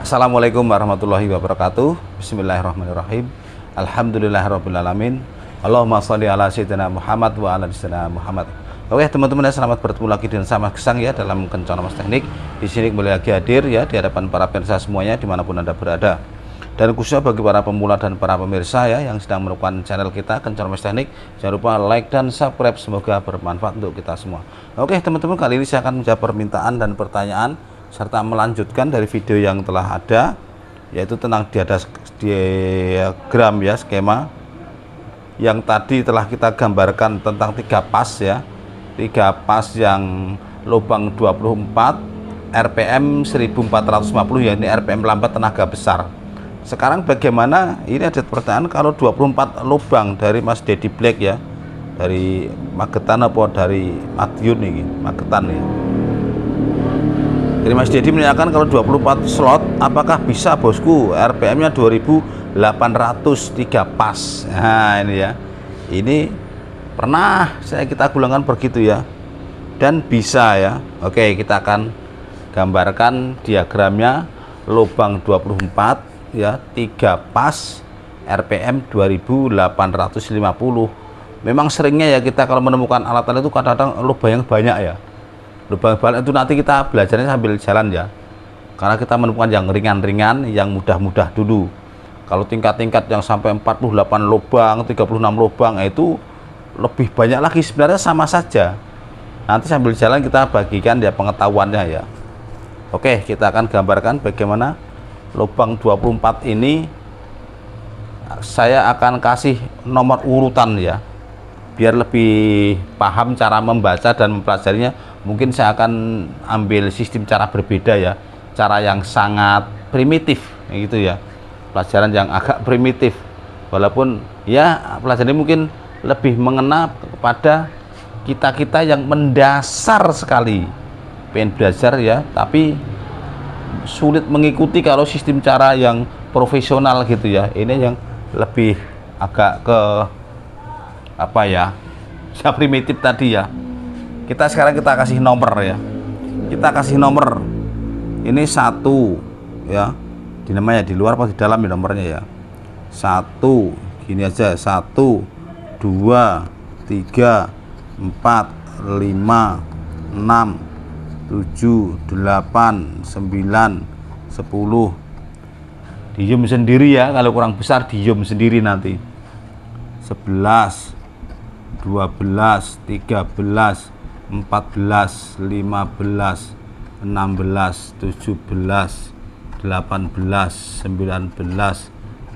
Assalamualaikum warahmatullahi wabarakatuh. Bismillahirrahmanirrahim. Alhamdulillahirrabbilalamin. Allahumma sholli ala sayyidina Muhammad wa ala sayyidina Muhammad. Oke teman-teman, selamat bertemu lagi dengan sama Gesang ya dalam Kencana Mas Teknik. Di sini kembali lagi hadir ya di hadapan para pemirsa semuanya dimanapun Anda berada. Dan khususnya bagi para pemula dan para pemirsa ya yang sedang menemukan channel kita Kencana Mas Teknik, jangan lupa like dan subscribe, semoga bermanfaat untuk kita semua. Oke teman-teman, kali ini saya akan menjawab permintaan dan pertanyaan serta melanjutkan dari video yang telah ada, yaitu tentang diagram ya, skema yang tadi telah kita gambarkan tentang 3 pas ya, 3 pas yang lubang 24 RPM 1450 ya, ini RPM lambat tenaga besar. Sekarang bagaimana, ini ada pertanyaan, kalau 24 lubang dari Mas Dedi Black ya, dari Magetan apa dari Madiun ini, Magetan ya. Jadi Mas Dedi menanyakan, kalau 24 slot apakah bisa bosku, RPM nya 2800 3 pas. Nah ini ya, ini pernah kita gulangkan begitu ya, dan bisa ya. Oke, kita akan gambarkan diagramnya lubang 24 ya, 3 pas RPM 2850. Memang seringnya ya kita kalau menemukan alat-alat itu kadang-kadang lubang yang banyak ya. Lubang itu nanti kita belajarnya sambil jalan ya, karena kita menemukan yang ringan-ringan, yang mudah-mudah dulu. Kalau tingkat-tingkat yang sampai 48 lubang, 36 lubang itu lebih banyak lagi, sebenarnya sama saja. Nanti sambil jalan kita bagikan ya pengetahuannya ya. Oke, kita akan gambarkan bagaimana lubang 24 ini. Saya akan kasih nomor urutan ya, biar lebih paham cara membaca dan mempelajarinya. Mungkin saya akan ambil sistem cara berbeda ya, cara yang sangat primitif gitu ya, pelajaran yang agak primitif, walaupun ya pelajaran ini mungkin lebih mengena kepada kita yang mendasar sekali, pengen belajar ya, tapi sulit mengikuti kalau sistem cara yang profesional gitu ya. Ini yang lebih agak ke apa ya, saya primitif tadi ya. Sekarang kita kasih nomor ya, kita kasih nomor ini 1 ya, namanya di luar apa di dalam ya nomornya ya. 1 gini aja, 1 2 3 4 5 6 7 8 9 10. Diem sendiri ya, kalau kurang besar diem sendiri nanti. 11 12 13 14 15 16 17 18 19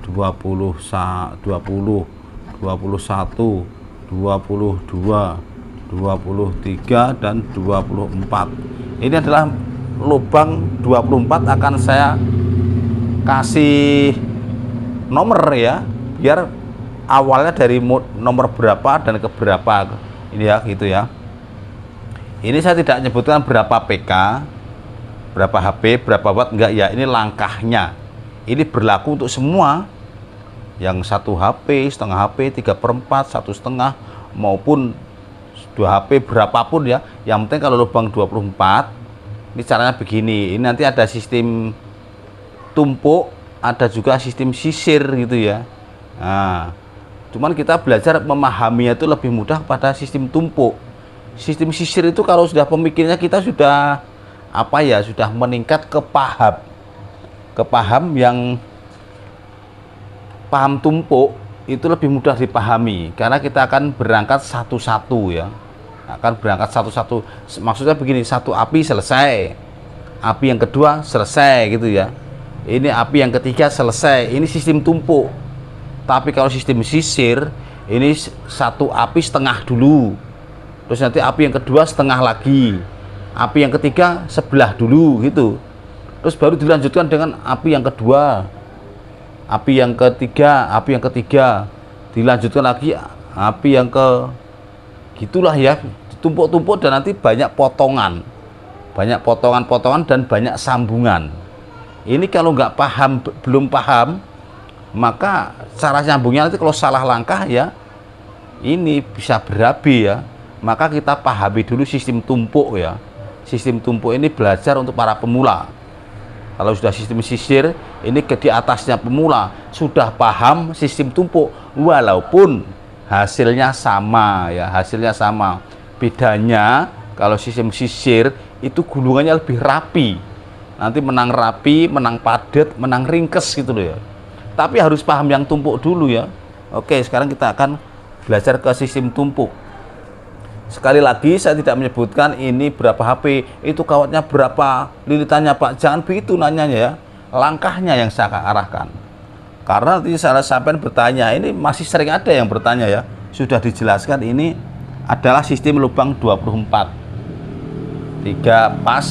20 21 22 23 dan 24. Ini adalah lubang 24, akan saya kasih nomor ya, biar awalnya dari nomor berapa dan ke berapa ini ya, gitu ya. Ini saya tidak menyebutkan berapa PK, berapa HP, berapa watt, enggak ya, ini langkahnya. Ini berlaku untuk semua, yang 1 HP, setengah HP, 3/4, 1,5 maupun 2 HP, berapapun ya. Yang penting kalau lubang 24 ini caranya begini. Ini nanti ada sistem tumpuk, ada juga sistem sisir gitu ya. Nah, cuman kita belajar memahaminya itu lebih mudah pada sistem tumpuk. Sistem sisir itu kalau sudah pemikirannya kita sudah apa ya, sudah meningkat ke paham yang paham tumpuk, itu lebih mudah dipahami karena kita akan berangkat satu-satu ya, akan berangkat satu-satu. Maksudnya begini, 1 api selesai, api yang kedua selesai gitu ya, ini api yang ketiga selesai. Ini sistem tumpuk. Tapi kalau sistem sisir, ini 1 api setengah dulu, terus nanti api yang kedua setengah lagi, api yang ketiga sebelah dulu gitu, terus baru dilanjutkan dengan api yang kedua, api yang ketiga, dilanjutkan lagi api yang ke, gitulah ya, ditumpuk-tumpuk dan nanti banyak potongan dan banyak sambungan. Ini kalau nggak paham, belum paham, maka cara nyambungnya nanti kalau salah langkah ya, ini bisa berabi ya. Maka kita pahami dulu sistem tumpuk ya. Sistem tumpuk ini belajar untuk para pemula. Kalau sudah sistem sisir, ini di atasnya pemula sudah paham sistem tumpuk, walaupun hasilnya sama ya, hasilnya sama. Bedanya kalau sistem sisir itu gulungannya lebih rapi. Nanti menang rapi, menang padat, menang ringkes gitu loh ya. Tapi harus paham yang tumpuk dulu ya. Oke, sekarang kita akan belajar ke sistem tumpuk. Sekali lagi saya tidak menyebutkan ini berapa HP, itu kawatnya berapa, lilitannya Pak. Jangan begitu nanyanya ya. Langkahnya yang saya arahkan. Karena nanti salah sampai bertanya, ini masih sering ada yang bertanya ya. Sudah dijelaskan ini adalah sistem lubang 24. 3 pas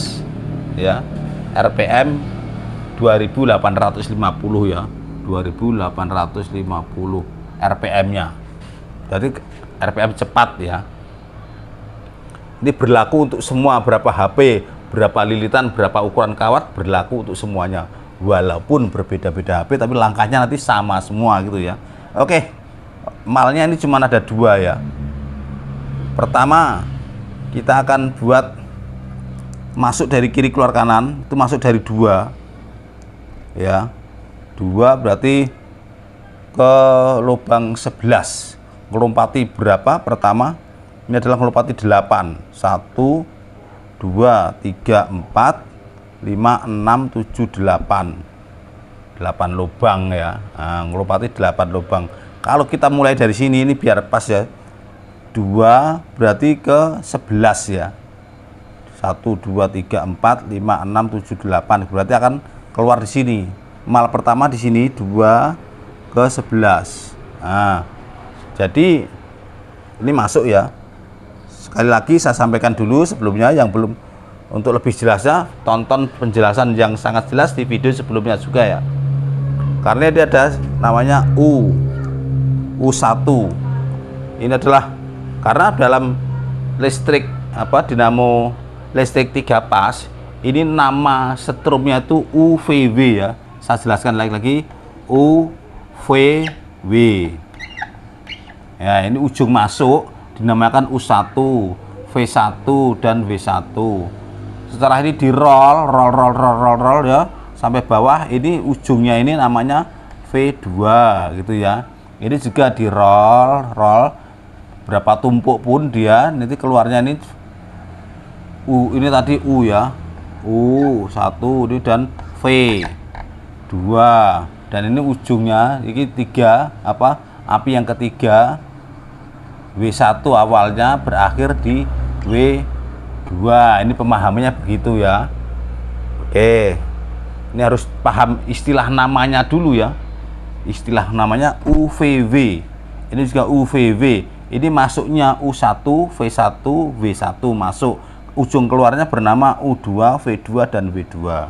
ya. RPM 2850 ya. 2850 RPM-nya. Jadi RPM cepat ya. Ini berlaku untuk semua, berapa HP, berapa lilitan, berapa ukuran kawat, berlaku untuk semuanya. Walaupun berbeda-beda HP, tapi langkahnya nanti sama semua gitu ya. Oke, malnya ini cuma ada 2 ya. Pertama, kita akan buat masuk dari kiri keluar kanan, itu masuk dari 2 ya. 2 berarti ke lubang 11. Melompati berapa? Pertama, ini adalah melompati 8. 1, 2, 3, 4, 5, 6, 7, 8. 8 lubang ya. Nah, melompati 8 lubang. Kalau kita mulai dari sini, ini biar pas ya. 2 berarti ke 11 ya. 1, 2, 3, 4, 5, 6, 7, 8. Berarti akan keluar di sini. Mal pertama di sini 2 ke 11. Nah, jadi ini masuk ya. Sekali lagi saya sampaikan dulu sebelumnya, yang belum, untuk lebih jelasnya tonton penjelasan yang sangat jelas di video sebelumnya juga ya. Karena dia ada namanya U1. Ini adalah karena dalam listrik dinamo listrik 3 pas, ini nama setrumnya itu UVW ya. Saya jelaskan lagi UVW. Ya, ini ujung masuk dinamakan U1, V1 dan W1. Setelah ini di roll ya sampai bawah, ini ujungnya ini namanya V2 gitu ya. Ini juga di roll berapa tumpuk pun dia nanti keluarnya ini ini tadi U ya. U1 ini dan V2, dan ini ujungnya ini 3 api yang ketiga. W1 awalnya berakhir di W2. Ini pemahamannya begitu ya. Oke, ini harus paham istilah namanya dulu ya. Istilah namanya UVW. Ini juga UVW. Ini masuknya U1, V1, W1 masuk. Ujung keluarnya bernama U2, V2 dan W2.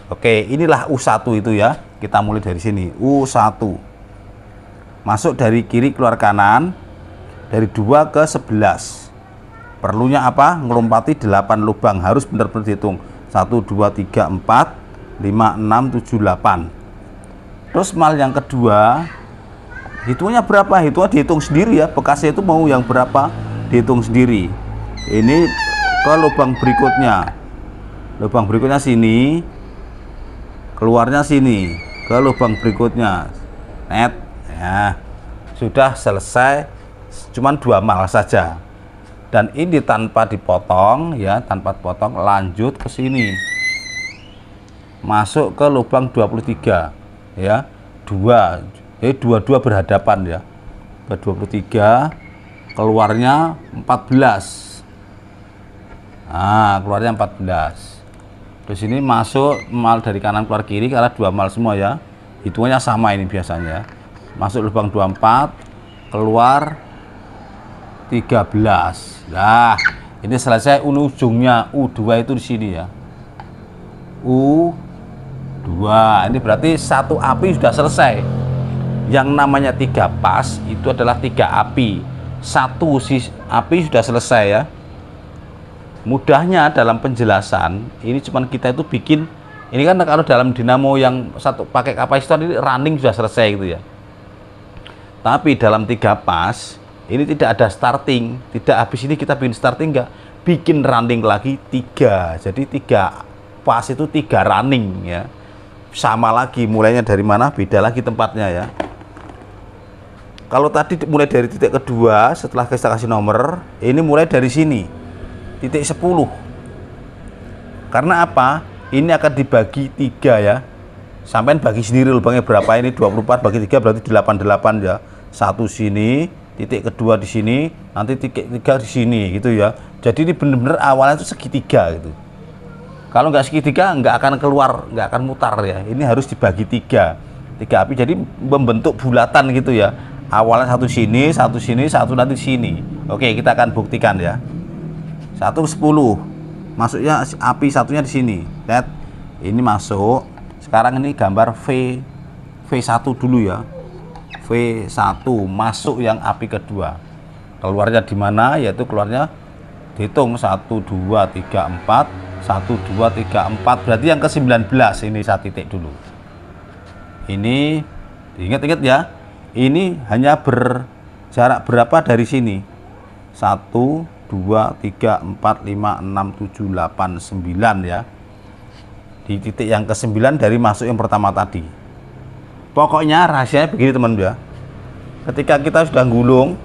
Oke, inilah U1 itu ya. Kita mulai dari sini. U1 masuk dari kiri keluar kanan, dari 2 ke 11. Perlunya apa? Ngelompati 8 lubang. Harus benar-benar dihitung. 1, 2, 3, 4, 5, 6, 7, 8. Terus mal yang kedua, hitungnya berapa? Hitungnya dihitung sendiri ya. Bekasnya itu mau yang berapa, dihitung sendiri. Ini ke lubang berikutnya. Lubang berikutnya sini, keluarnya sini. Ke lubang berikutnya. Net ya. Sudah selesai. Cuman 2 mal saja, dan ini tanpa dipotong ya, tanpa dipotong. Lanjut ke sini, masuk ke lubang 23 ya. 2 berhadapan ya. 23 keluarnya 14. Nah, keluarnya 14. Terus ini masuk mal dari kanan keluar kiri, karena 2 mal semua ya. Hitungannya sama ini biasanya. Masuk lubang 24, keluar 13. Nah, ini selesai. Ujungnya U2 itu di sini ya. U2. Ini berarti 1 api sudah selesai. Yang namanya 3 pas itu adalah 3 api. 1 api sudah selesai ya. Mudahnya dalam penjelasan, ini cuman kita itu bikin, ini kan kalau dalam dinamo yang satu pakai kapasitor ini running sudah selesai gitu ya. Tapi dalam 3 pas ini tidak ada starting, tidak habis ini kita bikin starting, enggak, bikin running lagi 3. Jadi 3 pas itu 3 running ya. sama lagi, mulainya dari mana beda lagi tempatnya ya. Kalau tadi mulai dari titik kedua setelah kita kasih nomor, ini mulai dari sini titik 10. Karena apa? Ini akan dibagi 3 ya. Sampai bagi sendiri lubangnya berapa, ini 24 bagi 3 berarti 88 ya. Satu sini, titik kedua di sini, nanti titik 3 di sini gitu ya. Jadi ini benar-benar awalnya itu segitiga gitu. Kalau nggak segitiga nggak akan keluar, nggak akan mutar ya. Ini harus dibagi 3 api, jadi membentuk bulatan gitu ya. Awalnya satu sini, satu nanti sini. Oke, kita akan buktikan ya. 10, masuknya api satunya di sini. Lihat, ini masuk. Sekarang ini gambar V1 dulu ya. V1 masuk yang api kedua. Keluarnya di mana? Yaitu keluarnya dihitung 1 2 3 4, 1 2 3 4. Berarti yang ke-19 ini saya titik dulu. Ini ingat-ingat ya. Ini hanya berjarak berapa dari sini? 1 2 3 4 5 6 7 8 9 ya. Di titik yang ke-9 dari masuk yang pertama tadi. Pokoknya rahasianya begini teman ya. Ketika kita sudah gulung,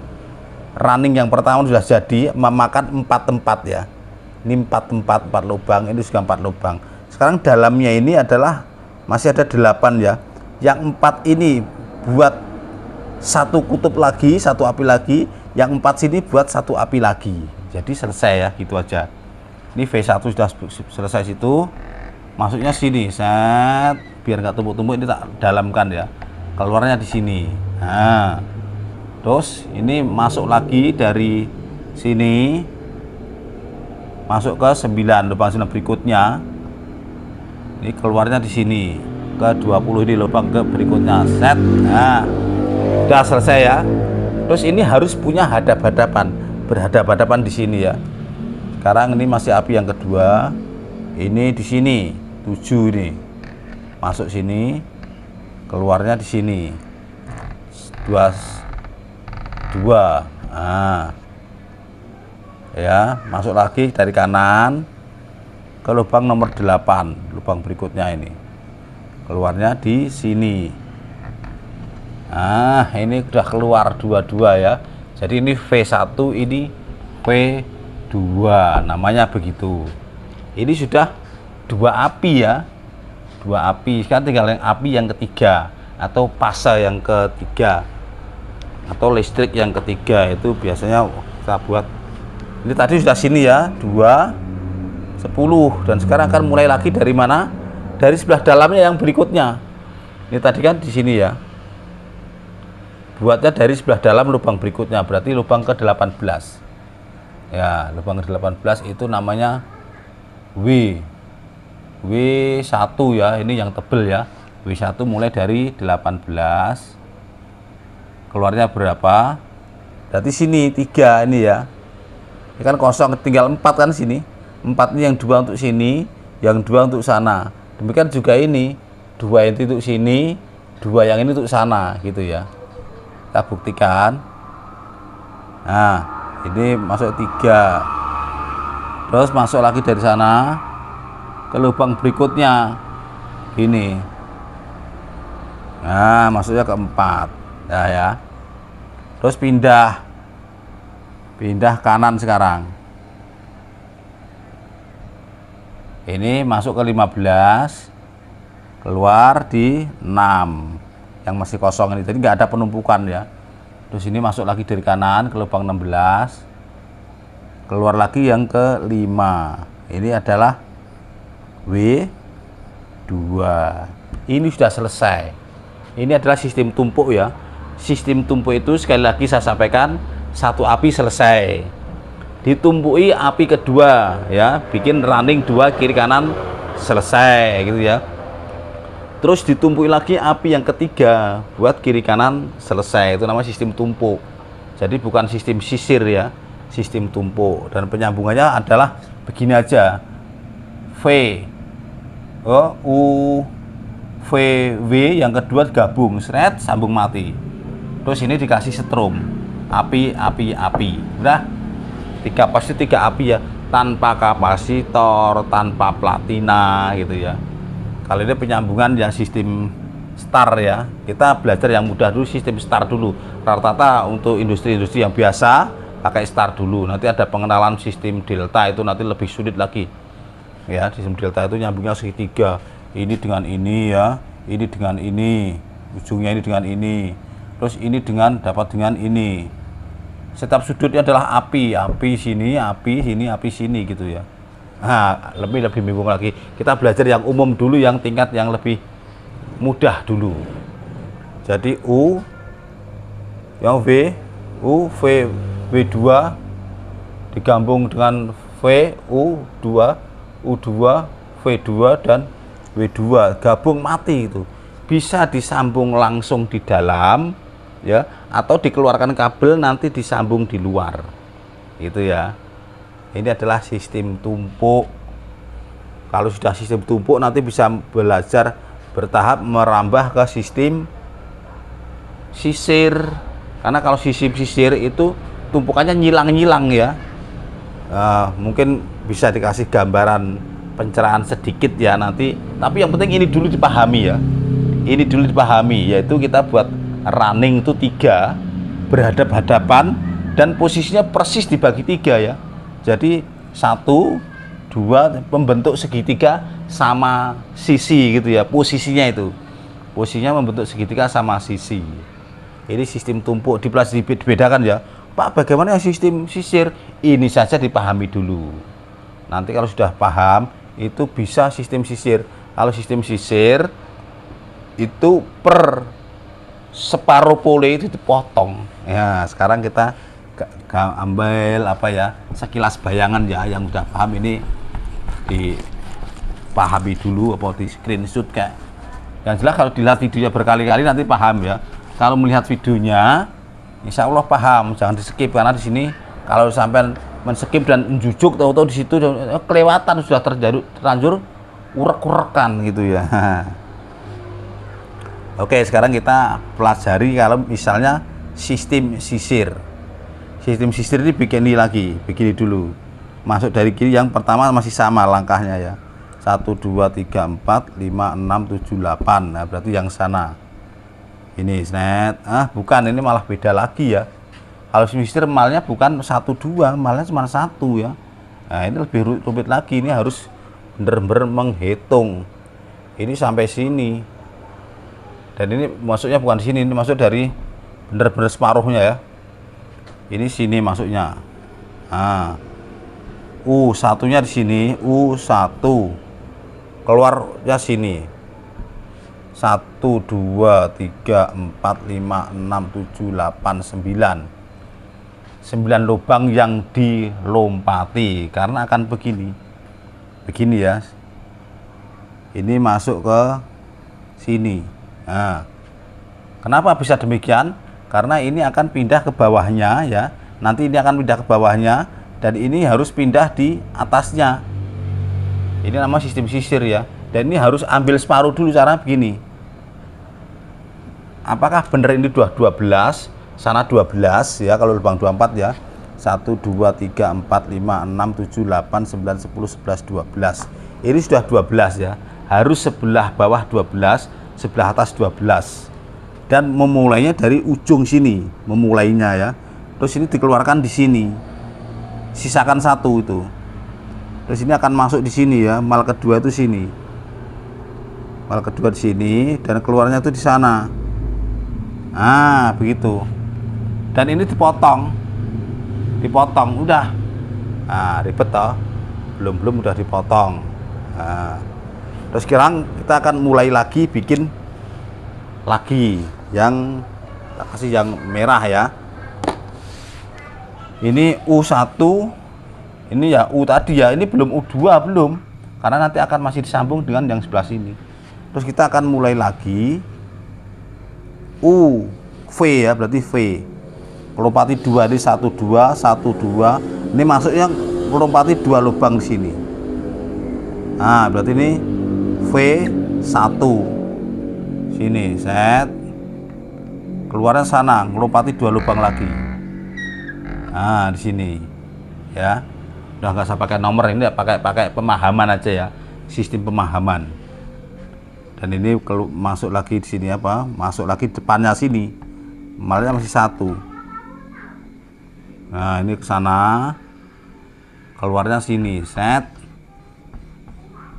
running yang pertama sudah jadi, memakan 4 tempat ya. Ini 4 tempat, 4 lubang, ini juga 4 lubang. Sekarang dalamnya ini adalah masih ada 8 ya. Yang 4 ini buat satu kutub lagi, satu api lagi. Yang 4 sini buat satu api lagi. Jadi selesai ya, gitu aja. Ini V1 sudah selesai situ. Masuknya sini, set, biar nggak tumpuk-tumpuk, ini tak dalamkan ya. Keluarnya di sini. Nah, terus ini masuk lagi dari sini, masuk ke 9 lubang 9 berikutnya. Ini keluarnya di sini ke 20, ini lubang ke berikutnya, set. Nah, udah selesai ya. Terus ini harus punya hadap-hadapan, berhadap-hadapan di sini ya. Sekarang ini masih api yang kedua. Ini di sini 7 ini. Masuk sini, keluarnya di sini. 2. Nah. Ya, masuk lagi dari kanan ke lubang nomor 8, lubang berikutnya ini. Keluarnya di sini. Nah, ini sudah keluar 22 ya. Jadi ini V1, ini V2, namanya begitu. Ini sudah 2 api ya, 2 api. Sekarang tinggal yang api yang ketiga, atau fase yang ketiga, atau listrik yang ketiga. Itu biasanya kita buat. Ini tadi sudah sini ya, 2 10, dan sekarang akan mulai lagi dari mana? Dari sebelah dalamnya yang berikutnya. Ini tadi kan di sini ya, buatnya dari sebelah dalam lubang berikutnya, berarti lubang ke-18 ya. Lubang ke-18 itu namanya W1 ya, ini yang tebel ya. W1 mulai dari 18, keluarnya berapa? Berarti sini 3 ini ya. Ini kan kosong, tinggal 4 kan sini. 4 ini yang 2 untuk sini, yang 2 untuk sana. Demikian juga ini, 2 itu untuk sini, 2 yang ini untuk sana gitu ya. Kita buktikan. Nah, ini masuk 3. Terus masuk lagi dari sana ke lubang berikutnya ini. Nah, masuknya ke 4 ya. Terus pindah kanan sekarang. Ini masuk ke 15, keluar di 6 yang masih kosong ini. Jadi nggak ada penumpukan ya. Terus ini masuk lagi dari kanan ke lubang 16, keluar lagi yang ke 5. Ini adalah W2. Ini sudah selesai. Ini adalah sistem tumpuk ya. Sistem tumpuk itu sekali lagi saya sampaikan, satu api selesai, ditumpui api kedua ya, bikin running 2 kiri kanan, selesai gitu ya. Terus ditumpui lagi api yang ketiga buat kiri kanan, selesai. Itu namanya sistem tumpuk. Jadi bukan sistem sisir ya, sistem tumpuk. Dan penyambungannya adalah begini aja. U V W yang kedua gabung, seret, sambung mati. Terus ini dikasih setrum, api. Udah 3 pasti 3 api ya, tanpa kapasitor, tanpa platina gitu ya. Kalau ini penyambungan yang sistem star ya, kita belajar yang mudah dulu, sistem star dulu. Rata-rata untuk industri-industri yang biasa pakai star dulu. Nanti ada pengenalan sistem delta, itu nanti lebih sulit lagi. Ya, sistem delta itu nyambungnya segitiga. Ini dengan ini ya, ini dengan ini, ujungnya ini dengan ini. Terus ini dapat dengan ini. Setiap sudutnya adalah api sini, api sini, api sini gitu ya. Nah, lebih bingung lagi. Kita belajar yang umum dulu, yang tingkat yang lebih mudah dulu. Jadi U, yang V, U, V, W2 digabung dengan V, U2, U2, V2 dan W2, gabung mati itu. Bisa disambung langsung di dalam ya, atau dikeluarkan kabel nanti disambung di luar. Itu ya. Ini adalah sistem tumpuk. Kalau sudah sistem tumpuk nanti bisa belajar bertahap merambah ke sistem sisir. Karena kalau sistem sisir itu tumpukannya nyilang-nyilang ya. Mungkin bisa dikasih gambaran pencerahan sedikit ya nanti. Tapi yang penting ini dulu dipahami ya. Ini dulu dipahami, yaitu kita buat running itu 3 berhadap-hadapan dan posisinya persis dibagi 3 ya. Jadi 1, 2 membentuk segitiga sama sisi gitu ya, posisinya itu. Posisinya membentuk segitiga sama sisi. Ini sistem tumpuk, dibedakan ya. Pak, bagaimana sistem sisir? Ini saja dipahami dulu. Nanti kalau sudah paham, itu bisa sistem sisir. Kalau sistem sisir itu per separuh pole itu dipotong. Ya, sekarang kita ambil apa ya, sekilas bayangan ya, yang udah paham ini dipahami dulu apa di screenshot kayak. Yang jelas kalau dilihat videonya berkali-kali nanti paham ya. Kalau melihat videonya insya Allah paham, jangan di skip, karena di sini kalau sampai men-skip dan menjujuk tahu-tahu di situ kelewatan, sudah terlanjur urek-urekan gitu ya. Oke, sekarang kita pelajari kalau misalnya sistem sisir. Sistem sisir ini begini lagi, begini dulu. Masuk dari kiri, yang pertama masih sama langkahnya ya. 1, 2, 3, 4, 5, 6, 7, 8. Nah, berarti yang sana. Ini net. Bukan, ini malah beda lagi ya. Kalau sisir malnya bukan 1, 2, malnya cuma 1 ya. Nah, ini lebih rumit lagi. Ini harus benar-benar menghitung. Ini sampai sini. Dan ini masuknya bukan di sini, ini masuk dari benar-benar separuhnya ya. Ini sini masuknya. U1-nya di sini, U1. Keluarnya sini. 1, 2, 3, 4, 5, 6, 7, 8, 9. 9 lubang yang dilompati karena akan begini. Begini ya. Ini masuk ke sini. Nah, kenapa bisa demikian? Karena ini akan pindah ke bawahnya ya. Nanti ini akan pindah ke bawahnya dan ini harus pindah di atasnya. Ini nama sistem sisir ya. Dan ini harus ambil separuh dulu, cara begini. Apakah benar ini 12? Sana 12 ya, kalau lubang 24 ya. 1, 2, 3, 4, 5, 6, 7, 8, 9, 10, 11, 12. Ini sudah 12 ya. Harus sebelah bawah 12, sebelah atas 12. Dan memulainya dari ujung sini, memulainya ya. Terus ini dikeluarkan di sini. Sisakan 1 itu. Terus ini akan masuk di sini ya, mal kedua itu sini. Mal kedua di sini dan keluarnya itu di sana. Nah, begitu. Dan ini dipotong. Dipotong udah. Nah, ribet toh. Belum udah dipotong. Nah, terus sekarang kita akan mulai lagi bikin lagi yang kita kasih yang merah ya. Ini U1, ini ya U tadi ya, ini belum U2 belum, karena nanti akan masih disambung dengan yang sebelah sini. Terus kita akan mulai lagi U V ya, berarti V melompati 2, ini 1, 2, 1, 2. Ini masuknya melompati 2 lubang di sini. Nah, berarti ini V1 sini, set, keluarnya sana, melompati 2 lubang lagi. Nah, di sini ya. Udah nggak usah pakai nomor, ini pakai pemahaman aja ya, sistem pemahaman. dan ini kalau masuk lagi di sini apa, masuk lagi depannya sini, malnya masih 1. Nah ini ke sana, keluarnya sini, set.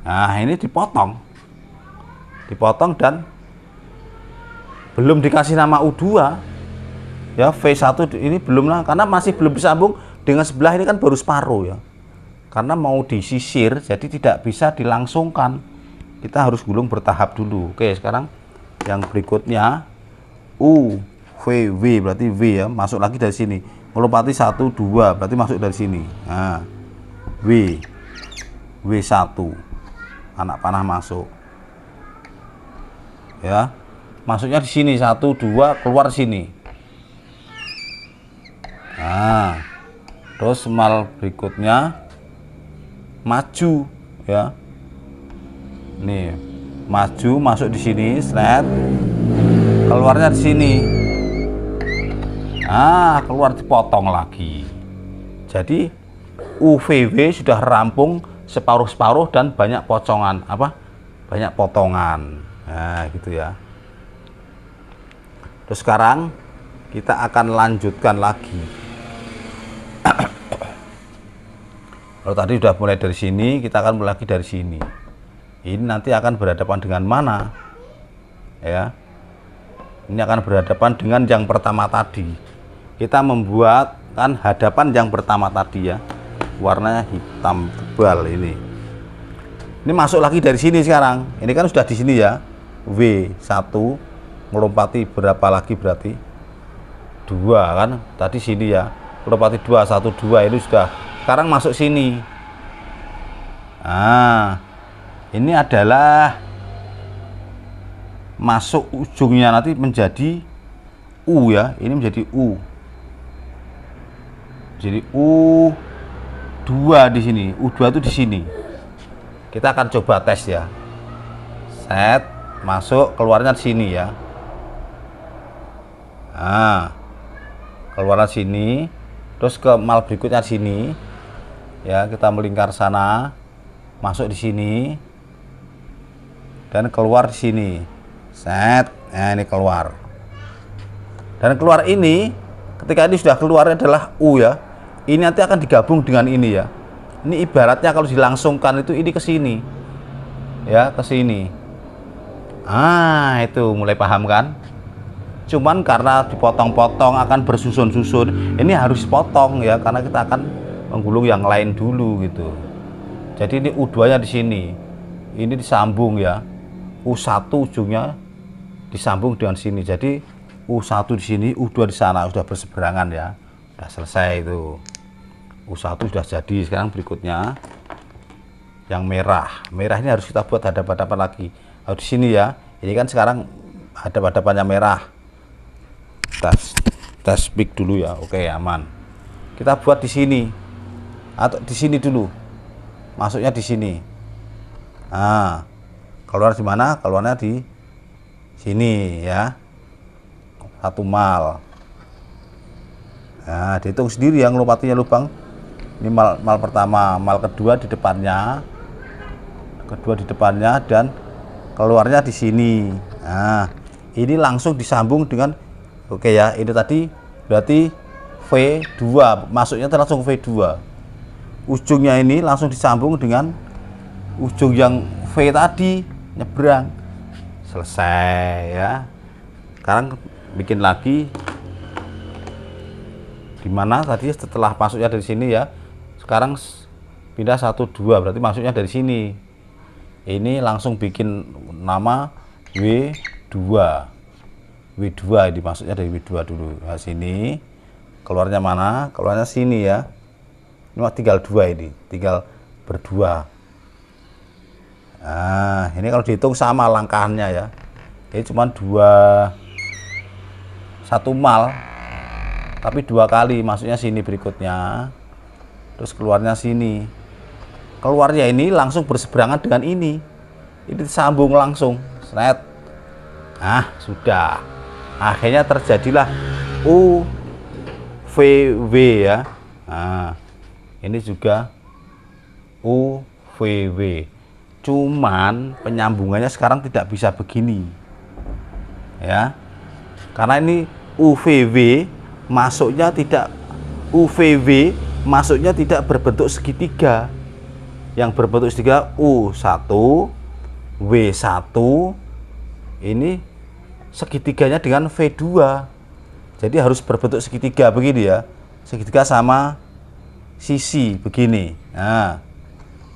Nah ini dipotong dan belum dikasih nama U2 ya, V1 ini belum lah, karena masih belum disambung dengan sebelah ini kan baru separuh ya, karena mau disisir jadi tidak bisa dilangsungkan, kita harus gulung bertahap dulu. Oke, sekarang yang berikutnya U V W, berarti W ya, masuk lagi dari sini, melompati 1 2 berarti masuk dari sini. Nah W W1, anak panah masuk ya, masuknya di sini 1 2, keluar sini. Nah terus mal berikutnya maju ya, nih maju masuk di sini, slide, keluarnya di sini. Nah keluar, dipotong lagi. Jadi UVW sudah rampung separuh-separuh dan banyak pocongan, banyak potongan. Nah gitu ya. Terus sekarang kita akan lanjutkan lagi. Kalau tadi sudah mulai dari sini, kita akan mulai lagi dari sini. Ini nanti akan berhadapan dengan mana ya, ini akan berhadapan dengan yang pertama tadi. Kita membuat kan hadapan yang pertama tadi ya, warnanya hitam tebal ini. Ini masuk lagi dari sini sekarang. Ini kan sudah di sini ya, W1 melompati berapa lagi, berarti 2 kan tadi sini ya, melompati 2 1 2, ini sudah. Sekarang masuk sini. Nah ini adalah masuk ujungnya nanti menjadi U ya, ini menjadi U, jadi U2 di sini, U2 itu di sini. Kita akan coba tes ya, set, masuk, keluarnya di sini ya. Nah keluarnya sini, terus ke mal berikutnya di sini ya, kita melingkar sana, masuk di sini dan keluar di sini, set. Nah ini keluar, dan keluar ini, ketika ini sudah keluar adalah U ya, ini nanti akan digabung dengan ini ya. Ini ibaratnya kalau dilangsungkan itu ini ke sini ya, ke sini. Ah itu mulai paham kan? Cuman karena dipotong-potong akan bersusun-susun, ini harus potong ya, karena kita akan menggulung yang lain dulu gitu. Jadi ini U2 nya di sini, ini disambung ya, U1 ujungnya disambung dengan sini. Jadi U1 di sini, U2 di sana, sudah berseberangan ya, sudah selesai itu. U1 sudah jadi. Sekarang berikutnya yang merah. Merah ini harus kita buat hadap-hadapan lagi. Harus di sini ya. Ini kan sekarang hadap-hadapannya merah. Kita speak dulu ya. Oke, aman. Kita buat di sini atau di sini dulu. Masuknya di sini. Nah, keluar di mana? Keluarnya di sini ya. 1 mal. Nah, dihitung sendiri yang lompatinya lubang. Ini mal pertama, mal kedua di depannya, dan keluarnya di sini. Nah, ini langsung disambung dengan, oke ya, ini tadi berarti V2, masuknya langsung V2. Ujungnya ini langsung disambung dengan ujung yang V tadi, nyebrang. Selesai ya. Sekarang bikin lagi. Dimana tadi setelah masuknya dari sini ya, sekarang pindah 1 2, berarti masuknya dari sini. Ini langsung bikin nama W2. W2 ini masuknya dari W2 dulu. Nah, sini keluarnya mana? Keluarnya sini ya. Ini tinggal 2, ini tinggal berdua. Nah ini kalau dihitung sama langkahnya ya, ini cuma 1 mal, tapi 2 kali masuknya sini berikutnya, terus keluarnya sini. Keluarnya ini langsung berseberangan dengan ini disambung langsung, set. Nah sudah, akhirnya terjadilah UVW ya. Nah ini juga UVW. Cuman penyambungannya sekarang tidak bisa begini. Ya. Karena ini UVW masuknya tidak berbentuk segitiga. Yang berbentuk segitiga U1 W1 ini segitiganya dengan V2. Jadi harus berbentuk segitiga begini ya. Segitiga sama sisi begini. Nah,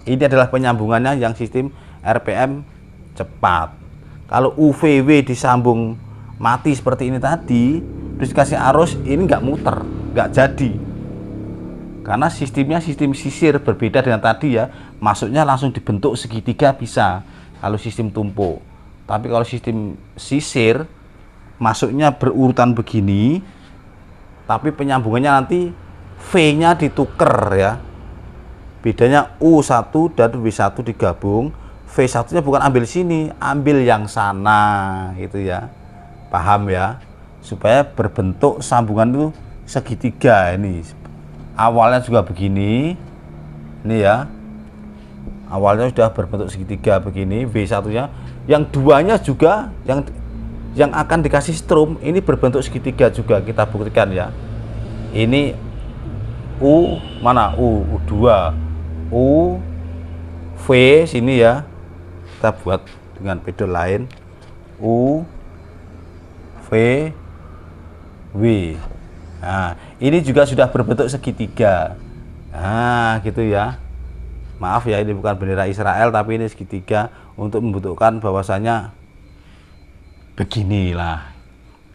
ini adalah penyambungannya yang sistem RPM cepat. Kalau UVW disambung mati seperti ini tadi, terus dikasih arus, ini nggak muter, nggak jadi. Karena sistemnya sistem sisir, berbeda dengan tadi ya, masuknya langsung dibentuk segitiga bisa kalau sistem tumpuk. Tapi kalau sistem sisir masuknya berurutan begini, tapi penyambungannya nanti V-nya dituker ya. Bedanya U1 dan W1 digabung, V1-nya bukan ambil sini, ambil yang sana gitu ya. Paham ya? Supaya berbentuk sambungan itu segitiga ini. Awalnya juga begini. Ini ya. Awalnya sudah berbentuk segitiga begini, V1-nya. Yang duanya juga yang akan dikasih strum ini berbentuk segitiga juga, kita buktikan ya. Ini U mana? U2. U V sini ya. Kita buat dengan pedal lain. U V W. Nah, ini juga sudah berbentuk segitiga. Nah, gitu ya. Maaf ya, ini bukan bendera Israel tapi ini segitiga untuk membentukkan bahwasanya beginilah.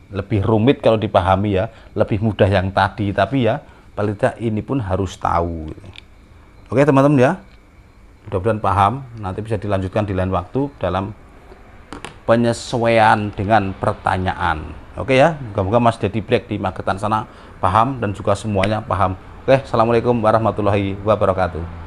Lebih rumit kalau dipahami ya, lebih mudah yang tadi, tapi ya paling tidak ini pun harus tahu. Oke teman-teman ya, mudah-mudahan paham. Nanti bisa dilanjutkan di lain waktu dalam penyesuaian dengan pertanyaan. Oke ya, moga-moga Mas Dedi Black di Magetan sana paham dan juga semuanya paham. Oke, assalamualaikum warahmatullahi wabarakatuh.